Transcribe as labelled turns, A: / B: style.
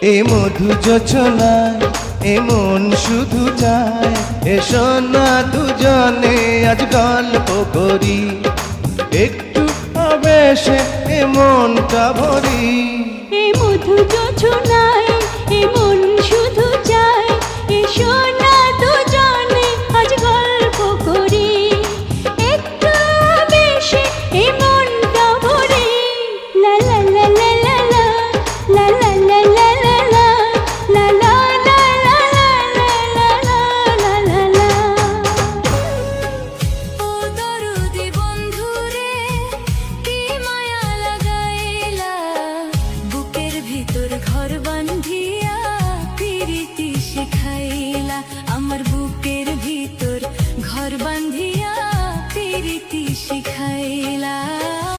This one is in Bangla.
A: এ মধু যোছনায় এমন শুধু চায় এসো না দুজনে আজ গল্প করি একটু আবেশে এমনটা ভরি
B: এ মধু যোছনায় এমন শুধু